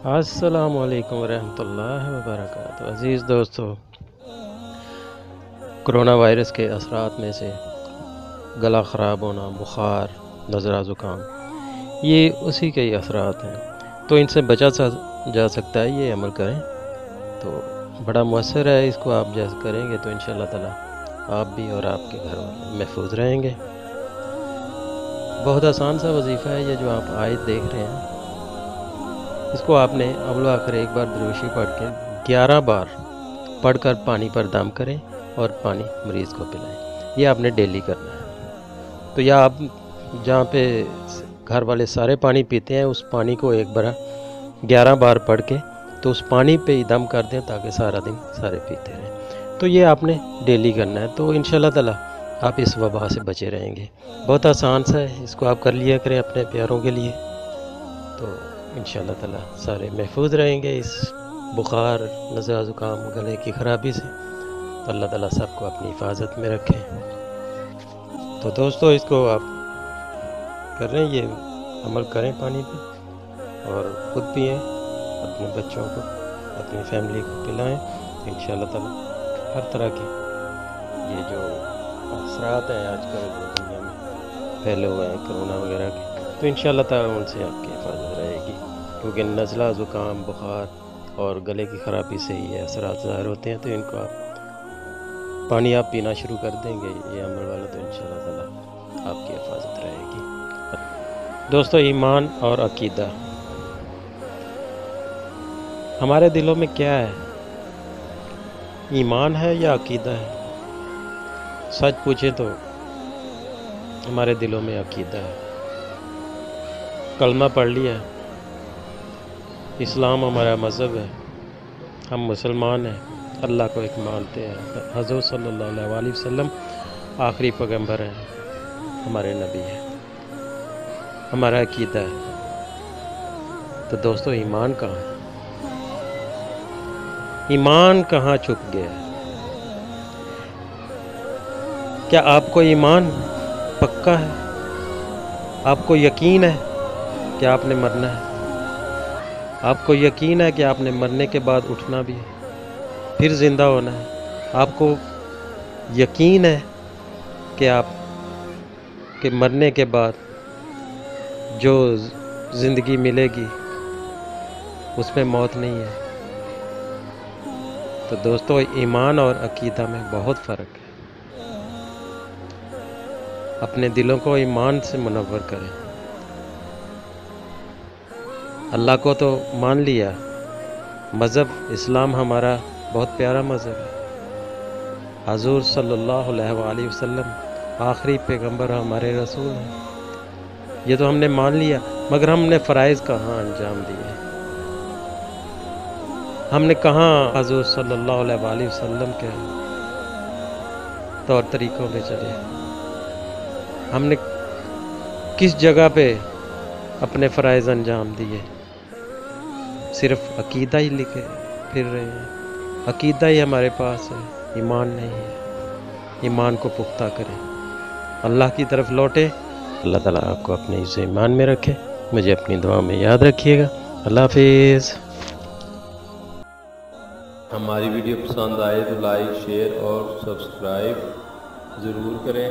السلام علیکم ورحمۃ اللہ وبرکاتہ۔ عزیز دوستو، کرونا وائرس کے اثرات میں سے گلا خراب ہونا، بخار، نزلہ زکام، یہ اسی کے ہی اثرات ہیں، تو ان سے بچا جا سکتا ہے۔ یہ عمل کریں تو بڑا مؤثر ہے۔ اس کو آپ جیسے کریں گے تو انشاءاللہ تعالی آپ بھی اور آپ کے گھر والے محفوظ رہیں گے۔ بہت آسان سا وظیفہ ہے یہ جو آپ آیت دیکھ رہے ہیں۔ اس کو آپ نے اول و آخر ایک بار دروشی پڑھ کے 11 بار پڑھ کر پانی پر دم کریں اور پانی مریض کو پلائیں۔ یہ آپ نے ڈیلی کرنا ہے۔ تو یا آپ جہاں پہ گھر والے سارے پانی پیتے ہیں اس پانی کو ایک بار 11 بار پڑھ کے تو اس پانی پہ ہی دم کر دیں تاکہ سارا دن سارے پیتے رہیں۔ تو یہ آپ نے ڈیلی کرنا ہے، تو انشاءاللہ تعالی آپ اس وبا سے بچے رہیں گے۔ بہت آسان سا ہے، اس کو آپ کر لیا کریں اپنے پیاروں کے لیے، تو انشاءاللہ تعالی سارے محفوظ رہیں گے اس بخار، نزلہ زکام، گلے کی خرابی سے۔ تو اللہ تعالیٰ سب کو اپنی حفاظت میں رکھے۔ تو دوستو، اس کو آپ کر رہے ہیں، یہ عمل کریں پانی پہ، اور خود پئیں، اپنے بچوں کو، اپنی فیملی کو پلائیں۔ تو انشاءاللہ تعالیٰ ہر طرح کی یہ جو اثرات ہیں آج کل جو دنیا میں پھیلے ہوئے ہیں کرونا وغیرہ کے، تو انشاءاللہ تعالیٰ ان سے آپ کی حفاظت رہے گی، کیونکہ نزلہ زکام، بخار اور گلے کی خرابی سے یہ اثرات ظاہر ہوتے ہیں۔ تو ان کو پانی آپ پینا شروع کر دیں گے یہ عمل والا، تو انشاءاللہ تعالیٰ آپ کی حفاظت رہے گی۔ دوستو، ایمان اور عقیدہ ہمارے دلوں میں کیا ہے؟ ایمان ہے یا عقیدہ ہے؟ سچ پوچھیں تو ہمارے دلوں میں عقیدہ ہے۔ کلمہ پڑھ لیا ہے، اسلام ہمارا مذہب ہے، ہم مسلمان ہیں، اللہ کو ایک مانتے ہیں، حضور صلی اللہ علیہ وسلم آخری پیغمبر ہیں، ہمارے نبی ہیں، ہمارا عقیدہ ہے۔ تو دوستو، ایمان کہاں ہے؟ ایمان کہاں چھپ گیا ہے؟ کیا آپ کو ایمان پکا ہے؟ آپ کو یقین ہے کہ آپ نے مرنا ہے؟ آپ کو یقین ہے کہ آپ نے مرنے کے بعد اٹھنا بھی ہے، پھر زندہ ہونا ہے؟ آپ کو یقین ہے کہ آپ کے مرنے کے بعد جو زندگی ملے گی اس میں موت نہیں ہے؟ تو دوستو، ایمان اور عقیدہ میں بہت فرق ہے۔ اپنے دلوں کو ایمان سے منور کریں۔ اللہ کو تو مان لیا، مذہب اسلام ہمارا بہت پیارا مذہب ہے، حضور صلی اللہ علیہ وآلہ وسلم آخری پیغمبر ہمارے رسول ہیں، یہ تو ہم نے مان لیا، مگر ہم نے فرائض کہاں انجام دیے؟ ہم نے کہاں حضور صلی اللہ علیہ وآلہ وسلم کے طور طریقوں پہ چلے؟ ہم نے کس جگہ پہ اپنے فرائض انجام دیے؟ صرف عقیدہ ہی لکھے پھر رہے ہیں، عقیدہ ہی ہمارے پاس ہے، ایمان نہیں ہے۔ ایمان کو پختہ کریں، اللہ کی طرف لوٹیں۔ اللہ تعالیٰ آپ کو اپنے اس ایمان میں رکھے۔ مجھے اپنی دعا میں یاد رکھیے گا۔ اللہ حافظ۔ ہماری ویڈیو پسند آئے تو لائک، شیئر اور سبسکرائب ضرور کریں۔